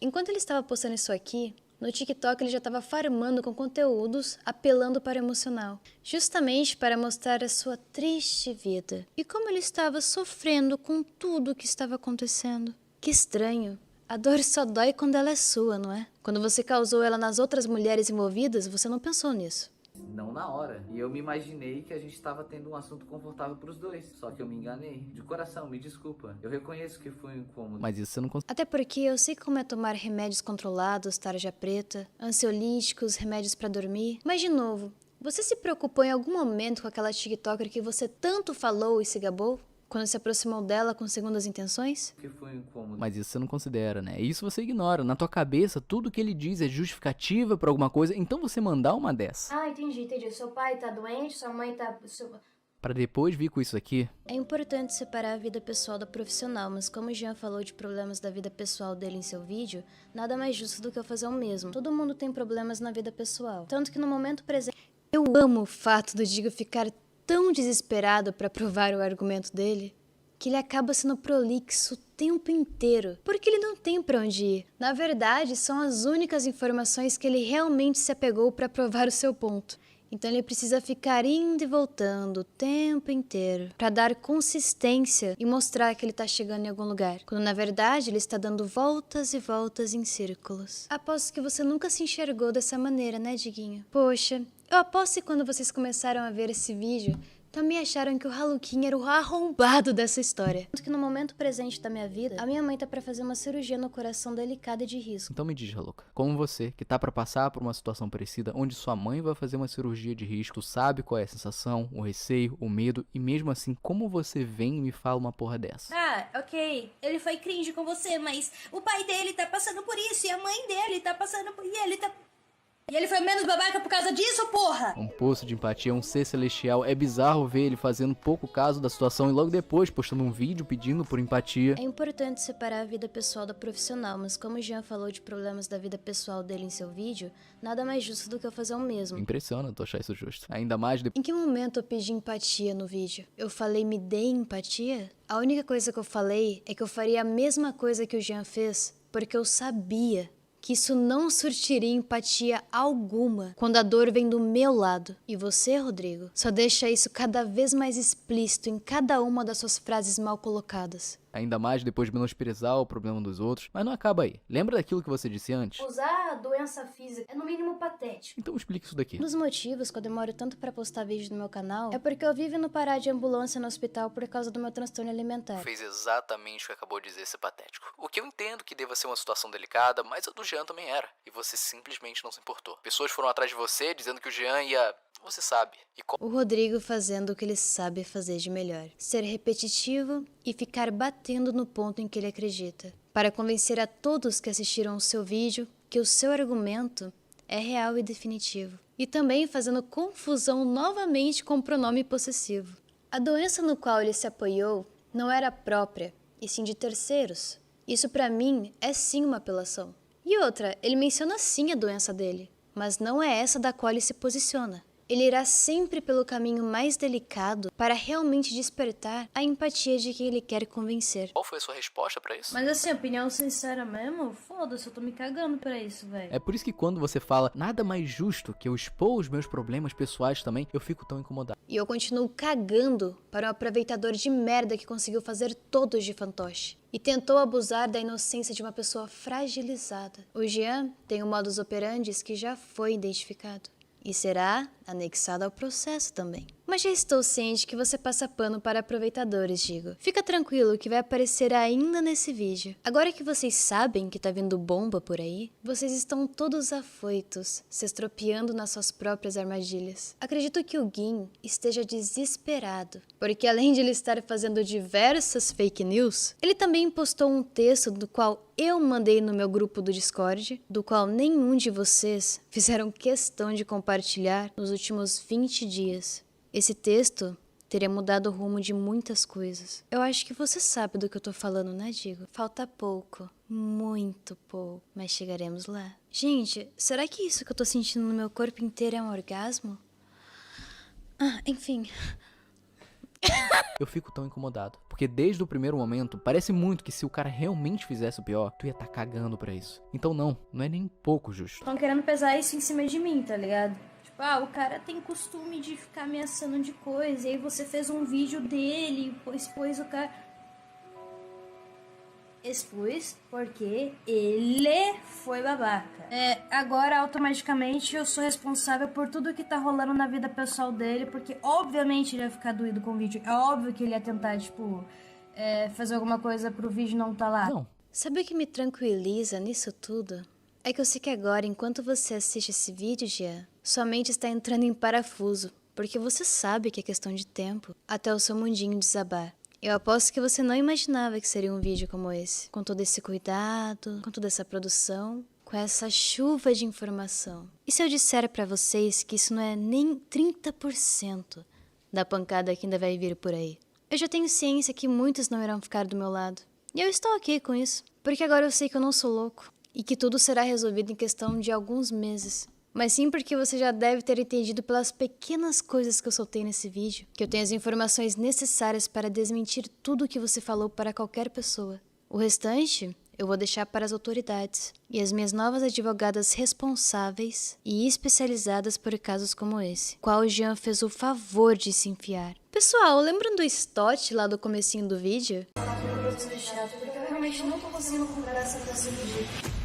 Enquanto ele estava postando isso aqui, no TikTok ele já estava farmando com conteúdos apelando para o emocional, justamente para mostrar a sua triste vida e como ele estava sofrendo com tudo o que estava acontecendo. Que estranho. A dor só dói quando ela é sua, não é? Quando você causou ela nas outras mulheres envolvidas, você não pensou nisso. não na hora. E eu me imaginei que a gente estava tendo um assunto confortável pros dois. Só que eu me enganei. De coração, me desculpa. Eu reconheço que foi um incômodo. Mas isso você não consegue. Até porque eu sei como é tomar remédios controlados, tarja preta, ansiolíticos, remédios pra dormir. Mas de novo, você se preocupou em algum momento com aquela TikToker que você tanto falou e se gabou? Quando se aproximou dela com segundas intenções? Que foi um incômodo. Mas isso você não considera, né? Isso você ignora. Na tua cabeça, tudo que ele diz é justificativa pra alguma coisa, então você mandar uma dessa. Ah, entendi. Seu pai tá doente, sua mãe tá... Pra depois vir com isso aqui. É importante separar a vida pessoal da profissional, mas como o Jean falou de problemas da vida pessoal dele em seu vídeo, nada mais justo do que eu fazer o mesmo. Todo mundo tem problemas na vida pessoal. Tanto que no momento presente... Eu amo o fato do Digo ficar tão desesperado pra provar o argumento dele, que ele acaba sendo prolixo o tempo inteiro, porque ele não tem pra onde ir. Na verdade, são as únicas informações que ele realmente se apegou pra provar o seu ponto. Então ele precisa ficar indo e voltando o tempo inteiro pra dar consistência e mostrar que ele tá chegando em algum lugar, quando na verdade ele está dando voltas e voltas em círculos. Aposto que você nunca se enxergou dessa maneira, né, Diguinho? Poxa, eu aposto que quando vocês começaram a ver esse vídeo, também acharam que o Haluquinha era o arrombado dessa história. Tanto que no momento presente da minha vida, a minha mãe tá pra fazer uma cirurgia no coração delicada e de risco. Então me diz, Haluca, como você, que tá pra passar por uma situação parecida, onde sua mãe vai fazer uma cirurgia de risco, sabe qual é a sensação, o receio, o medo, e mesmo assim, como você vem e me fala uma porra dessa? Ah, ok, ele foi cringe com você, mas o pai dele tá passando por isso, e a mãe dele tá passando por... E ele foi menos babaca por causa disso, porra! Um poço de empatia, um ser celestial. É bizarro ver ele fazendo pouco caso da situação e logo depois postando um vídeo pedindo por empatia. É importante separar a vida pessoal da profissional, mas como o Jean falou de problemas da vida pessoal dele em seu vídeo, nada mais justo do que eu fazer o mesmo. Impressiona tu achar isso justo. Ainda mais Em que momento eu pedi empatia no vídeo? Eu falei me dê empatia? A única coisa que eu falei é que eu faria a mesma coisa que o Jean fez, porque eu sabia que isso não surtiria empatia alguma quando a dor vem do meu lado. E você, Rodrigo, só deixa isso cada vez mais explícito em cada uma das suas frases mal colocadas. Ainda mais depois de menosprezar o problema dos outros. Mas não acaba aí. Lembra daquilo que você disse antes? Usar a doença física é no mínimo patético. Então explica isso daqui. Um dos motivos que eu demoro tanto pra postar vídeo no meu canal é porque eu vivo no parar de ambulância no hospital por causa do meu transtorno alimentar. Fez exatamente o que acabou de dizer ser patético. O que eu entendo que deva ser uma situação delicada, mas a do Jean também era. E você simplesmente não se importou. Pessoas foram atrás de você dizendo que o Jean ia... Você sabe. O Rodrigo fazendo o que ele sabe fazer de melhor. Ser repetitivo e ficar batendo no ponto em que ele acredita. Para convencer a todos que assistiram o seu vídeo que o seu argumento é real e definitivo. E também fazendo confusão novamente com o pronome possessivo. A doença no qual ele se apoiou não era própria, e sim de terceiros. Isso pra mim é sim uma apelação. E outra, ele menciona sim a doença dele, mas não é essa da qual ele se posiciona. Ele irá sempre pelo caminho mais delicado para realmente despertar a empatia de quem ele quer convencer. Qual foi a sua resposta pra isso? Mas assim, opinião sincera mesmo? Foda-se, eu tô me cagando pra isso, velho. É por isso que quando você fala nada mais justo que eu expor os meus problemas pessoais também, eu fico tão incomodado. E eu continuo cagando para um aproveitador de merda que conseguiu fazer todos de fantoche. E tentou abusar da inocência de uma pessoa fragilizada. O Jean tem um modus operandi que já foi identificado. E será anexado ao processo também. Mas já estou ciente que você passa pano para aproveitadores, Digo. Fica tranquilo que vai aparecer ainda nesse vídeo. Agora que vocês sabem que tá vindo bomba por aí, vocês estão todos afoitos, se estropiando nas suas próprias armadilhas. Acredito que o Gin esteja desesperado, porque além de ele estar fazendo diversas fake news, ele também postou um texto do qual eu mandei no meu grupo do Discord, do qual nenhum de vocês fizeram questão de compartilhar nos últimos 20 dias. Esse texto teria mudado o rumo de muitas coisas. Eu acho que você sabe do que eu tô falando, né, Digo? Falta pouco, muito pouco, mas chegaremos lá. Gente, será que isso que eu tô sentindo no meu corpo inteiro é um orgasmo? Enfim... Eu fico tão incomodado, porque desde o primeiro momento, parece muito que se o cara realmente fizesse o pior, tu ia tá cagando pra isso. Então não é nem um pouco justo. Estão querendo pesar isso em cima de mim, tá ligado? Tipo, o cara tem costume de ficar ameaçando de coisa, e aí você fez um vídeo dele, expôs o cara... expus porque ele foi babaca. Agora, automaticamente, eu sou responsável por tudo que tá rolando na vida pessoal dele, porque, obviamente, ele ia ficar doído com o vídeo. É óbvio que ele ia tentar, tipo, fazer alguma coisa pro vídeo não tá lá. Não. Sabe o que me tranquiliza nisso tudo? É que eu sei que agora, enquanto você assiste esse vídeo, Jean, sua mente está entrando em parafuso, porque você sabe que é questão de tempo até o seu mundinho desabar. Eu aposto que você não imaginava que seria um vídeo como esse, com todo esse cuidado, com toda essa produção, com essa chuva de informação. E se eu disser pra vocês que isso não é nem 30% da pancada que ainda vai vir por aí? Eu já tenho ciência que muitos não irão ficar do meu lado. E eu estou ok com isso, porque agora eu sei que eu não sou louco e que tudo será resolvido em questão de alguns meses. Mas sim porque você já deve ter entendido pelas pequenas coisas que eu soltei nesse vídeo, que eu tenho as informações necessárias para desmentir tudo o que você falou para qualquer pessoa. O restante eu vou deixar para as autoridades e as minhas novas advogadas responsáveis e especializadas por casos como esse, qual o Jean fez o favor de se enfiar. Pessoal, lembram do Stott lá do comecinho do vídeo? Porque eu realmente não tô conseguindo comprar essa taça de jeito.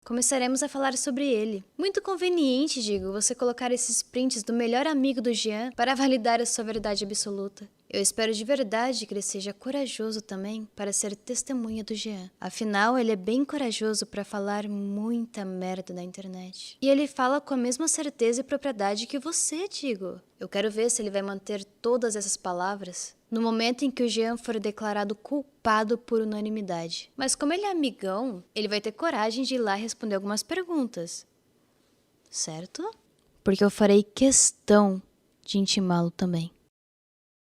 Começaremos a falar sobre ele. Muito conveniente, digo, você colocar esses prints do melhor amigo do Jean para validar a sua verdade absoluta. Eu espero de verdade que ele seja corajoso também para ser testemunha do Jean. Afinal, ele é bem corajoso para falar muita merda na internet. E ele fala com a mesma certeza e propriedade que você, digo. Eu quero ver se ele vai manter todas essas palavras no momento em que o Jean for declarado culpado por unanimidade. Mas como ele é amigão, ele vai ter coragem de ir lá responder algumas perguntas. Certo? Porque eu farei questão de intimá-lo também.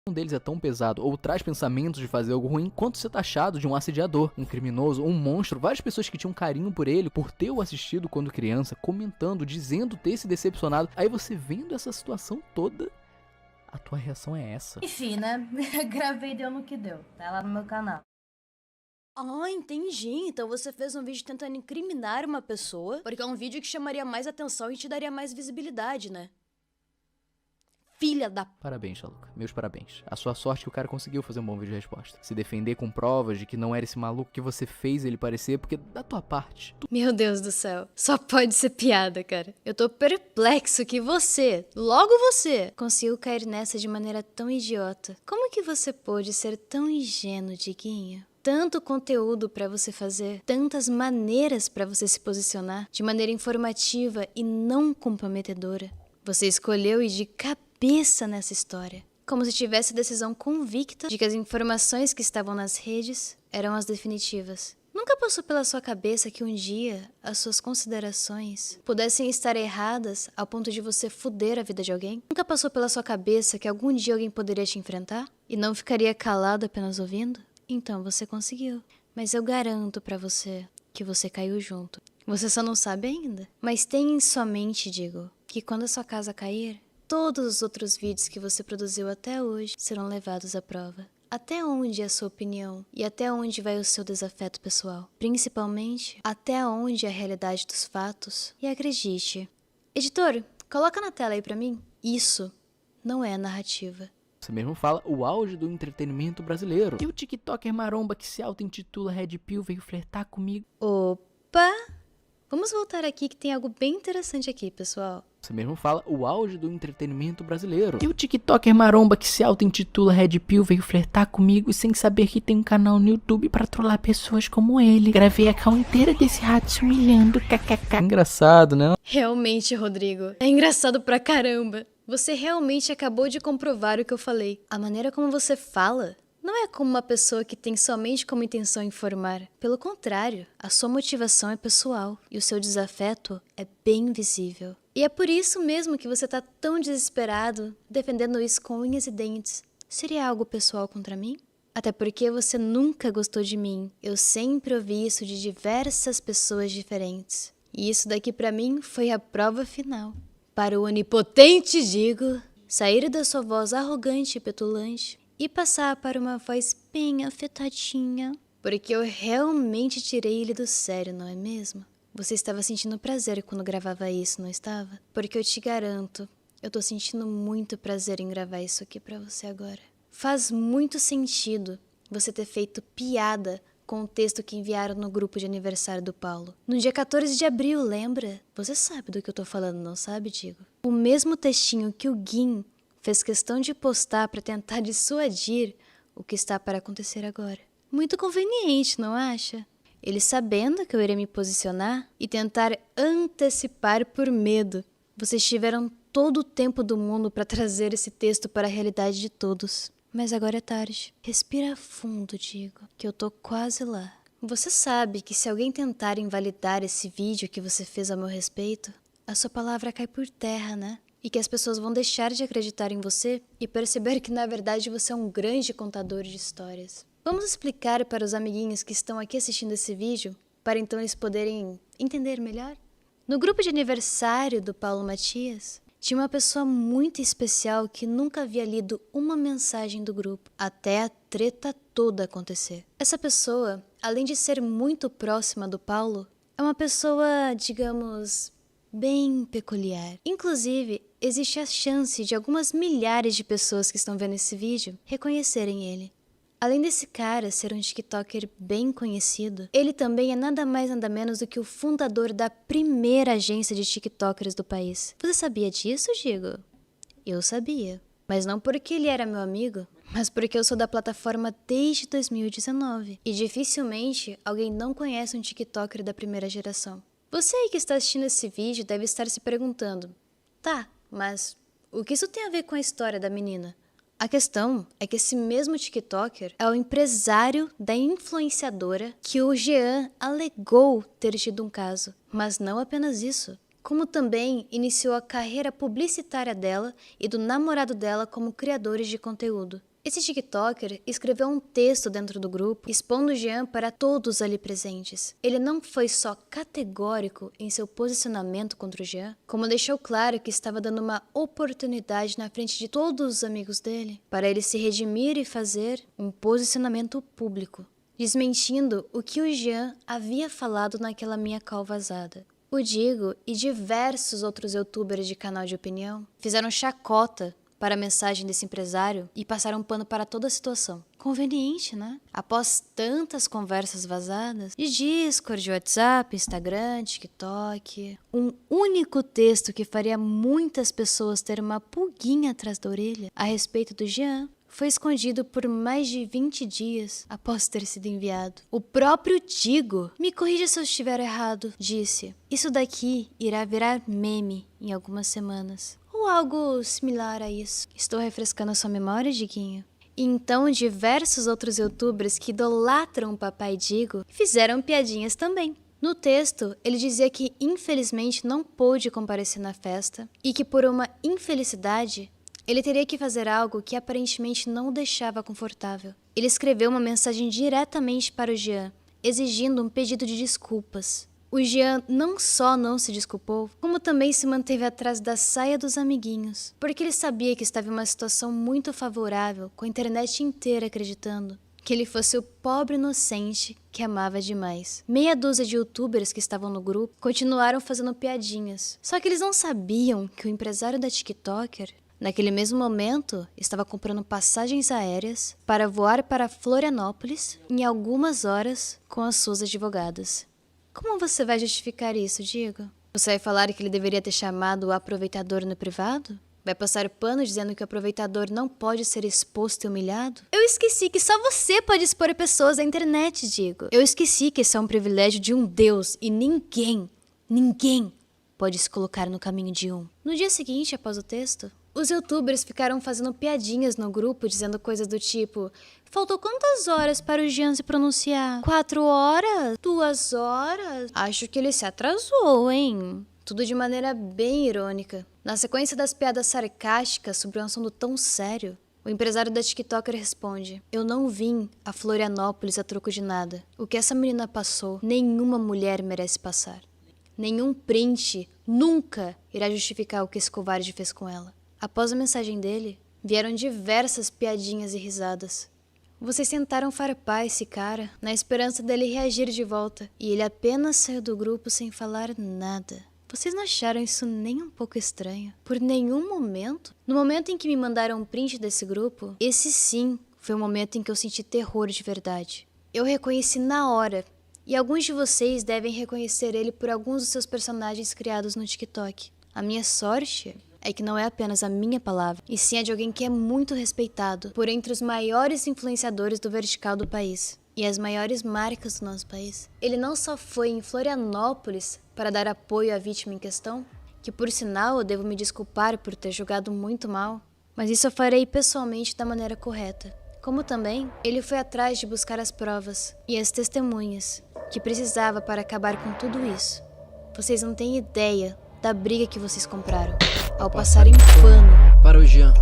Um deles é tão pesado ou traz pensamentos de fazer algo ruim quanto ser taxado de um assediador, um criminoso, um monstro. Várias pessoas que tinham carinho por ele, por ter o assistido quando criança, comentando, dizendo ter se decepcionado. Aí você vendo essa situação toda, a tua reação é essa. Enfim, né? Gravei e deu no que deu. Tá lá no meu canal. Ah, entendi. Então você fez um vídeo tentando incriminar uma pessoa, porque é um vídeo que chamaria mais atenção e te daria mais visibilidade, né? Filha da... Parabéns, Xaluca. Meus parabéns. A sua sorte é que o cara conseguiu fazer um bom vídeo de resposta. Se defender com provas de que não era esse maluco que você fez ele parecer, porque da tua parte... Meu Deus do céu. Só pode ser piada, cara. Eu tô perplexo que você, logo você, conseguiu cair nessa de maneira tão idiota. Como que você pôde ser tão ingênuo, Diguinho? Tanto conteúdo pra você fazer, tantas maneiras pra você se posicionar, de maneira informativa e não comprometedora. Você escolheu ir de cabeça nessa história, como se tivesse decisão convicta de que as informações que estavam nas redes eram as definitivas. Nunca passou pela sua cabeça que um dia as suas considerações pudessem estar erradas ao ponto de você foder a vida de alguém? Nunca passou pela sua cabeça que algum dia alguém poderia te enfrentar e não ficaria calado apenas ouvindo? Então você conseguiu. Mas eu garanto pra você que você caiu junto. Você só não sabe ainda. Mas tenha em sua mente, digo, que quando a sua casa cair, todos os outros vídeos que você produziu até hoje serão levados à prova. Até onde é a sua opinião e até onde vai o seu desafeto pessoal? Principalmente, até onde é a realidade dos fatos? E acredite. Editor, coloca na tela aí pra mim. Isso não é narrativa. Você mesmo fala o auge do entretenimento brasileiro. E o TikToker maromba que se auto-intitula Red Pill veio flertar comigo. Opa! Vamos voltar aqui que tem algo bem interessante aqui, pessoal. Você mesmo fala o auge do entretenimento brasileiro. E o TikToker maromba que se auto-intitula Red Pill veio flertar comigo sem saber que tem um canal no YouTube pra trollar pessoas como ele. Gravei a call inteira desse rato se humilhando, kkk. Engraçado, né? Realmente, Rodrigo. É engraçado pra caramba. Você realmente acabou de comprovar o que eu falei. A maneira como você fala não é como uma pessoa que tem somente como intenção informar. Pelo contrário, a sua motivação é pessoal e o seu desafeto é bem visível. E é por isso mesmo que você tá tão desesperado, defendendo isso com unhas e dentes. Seria algo pessoal contra mim? Até porque você nunca gostou de mim. Eu sempre ouvi isso de diversas pessoas diferentes. E isso daqui pra mim foi a prova final. Para o onipotente, digo, sair da sua voz arrogante e petulante e passar para uma voz bem afetadinha. Porque eu realmente tirei ele do sério, não é mesmo? Você estava sentindo prazer quando gravava isso, não estava? Porque eu te garanto, eu tô sentindo muito prazer em gravar isso aqui pra você agora. Faz muito sentido você ter feito piada com o texto que enviaram no grupo de aniversário do Paulo. No dia 14 de abril, lembra? Você sabe do que eu tô falando, não sabe, Digo? O mesmo textinho que o Gin fez questão de postar para tentar dissuadir o que está para acontecer agora. Muito conveniente, não acha? Ele sabendo que eu iria me posicionar e tentar antecipar por medo. Vocês tiveram todo o tempo do mundo para trazer esse texto para a realidade de todos. Mas agora é tarde. Respira fundo, Digo, que eu tô quase lá. Você sabe que se alguém tentar invalidar esse vídeo que você fez a meu respeito, a sua palavra cai por terra, né? E que as pessoas vão deixar de acreditar em você e perceber que na verdade você é um grande contador de histórias. Vamos explicar para os amiguinhos que estão aqui assistindo esse vídeo, para então eles poderem entender melhor? No grupo de aniversário do Paulo Matias, tinha uma pessoa muito especial que nunca havia lido uma mensagem do grupo, até a treta toda acontecer. Essa pessoa, além de ser muito próxima do Paulo, é uma pessoa, digamos, bem peculiar. Inclusive, existe a chance de algumas milhares de pessoas que estão vendo esse vídeo reconhecerem ele. Além desse cara ser um TikToker bem conhecido, ele também é nada mais nada menos do que o fundador da primeira agência de TikTokers do país. Você sabia disso, Digo? Eu sabia. Mas não porque ele era meu amigo, mas porque eu sou da plataforma desde 2019. E dificilmente alguém não conhece um TikToker da primeira geração. Você aí que está assistindo esse vídeo deve estar se perguntando: tá, mas o que isso tem a ver com a história da menina? A questão é que esse mesmo TikToker é o empresário da influenciadora que o Jean alegou ter tido um caso. Mas não apenas isso, como também iniciou a carreira publicitária dela e do namorado dela como criadores de conteúdo. Esse TikToker escreveu um texto dentro do grupo expondo o Jean para todos ali presentes. Ele não foi só categórico em seu posicionamento contra o Jean, como deixou claro que estava dando uma oportunidade na frente de todos os amigos dele para ele se redimir e fazer um posicionamento público, desmentindo o que o Jean havia falado naquela minha call vazada. O Digo e diversos outros youtubers de canal de opinião fizeram chacota para a mensagem desse empresário e passaram pano para toda a situação. Conveniente, né? Após tantas conversas vazadas de Discord, WhatsApp, Instagram, TikTok, um único texto que faria muitas pessoas ter uma pulguinha atrás da orelha a respeito do Jean foi escondido por mais de 20 dias após ter sido enviado. O próprio Digo, me corrija se eu estiver errado, disse: isso daqui irá virar meme em algumas semanas. Ou algo similar a isso. Estou refrescando a sua memória, Diguinho? E então diversos outros youtubers que idolatram o Papai Digo fizeram piadinhas também. No texto, ele dizia que infelizmente não pôde comparecer na festa e que por uma infelicidade ele teria que fazer algo que aparentemente não o deixava confortável. Ele escreveu uma mensagem diretamente para o Jean, exigindo um pedido de desculpas. O Jean não só não se desculpou, como também se manteve atrás da saia dos amiguinhos, porque ele sabia que estava em uma situação muito favorável, com a internet inteira acreditando que ele fosse o pobre inocente que amava demais. Meia dúzia de youtubers que estavam no grupo continuaram fazendo piadinhas, só que eles não sabiam que o empresário da TikToker, naquele mesmo momento, estava comprando passagens aéreas para voar para Florianópolis em algumas horas com as suas advogadas. Como você vai justificar isso, Digo? Você vai falar que ele deveria ter chamado o aproveitador no privado? Vai passar pano dizendo que o aproveitador não pode ser exposto e humilhado? Eu esqueci que só você pode expor pessoas à internet, Digo. Eu esqueci que esse é um privilégio de um Deus e ninguém pode se colocar no caminho de um. No dia seguinte, após o texto, os youtubers ficaram fazendo piadinhas no grupo, dizendo coisas do tipo: faltou quantas horas para o Jean se pronunciar? 4 horas? 2 horas? Acho que ele se atrasou, hein? Tudo de maneira bem irônica. Na sequência das piadas sarcásticas sobre um assunto tão sério, o empresário da TikToker responde: eu não vim a Florianópolis a troco de nada. O que essa menina passou, nenhuma mulher merece passar. Nenhum print nunca irá justificar o que esse covarde fez com ela. Após a mensagem dele, vieram diversas piadinhas e risadas. Vocês tentaram farpar esse cara na esperança dele reagir de volta, e ele apenas saiu do grupo sem falar nada. Vocês não acharam isso nem um pouco estranho? Por nenhum momento? No momento em que me mandaram um print desse grupo, esse sim foi o momento em que eu senti terror de verdade. Eu reconheci na hora, e alguns de vocês devem reconhecer ele por alguns dos seus personagens criados no TikTok. A minha sorte é que não é apenas a minha palavra, e sim a de alguém que é muito respeitado por entre os maiores influenciadores do vertical do país e as maiores marcas do nosso país. Ele não só foi em Florianópolis para dar apoio à vítima em questão, que por sinal eu devo me desculpar por ter julgado muito mal, mas isso eu farei pessoalmente da maneira correta. Como também, ele foi atrás de buscar as provas e as testemunhas que precisava para acabar com tudo isso. Vocês não têm ideia da briga que vocês compraram ao passarem pano para o Jean.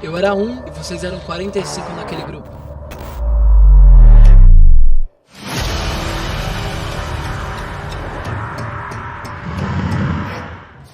Eu era 1 e vocês eram 45 naquele grupo.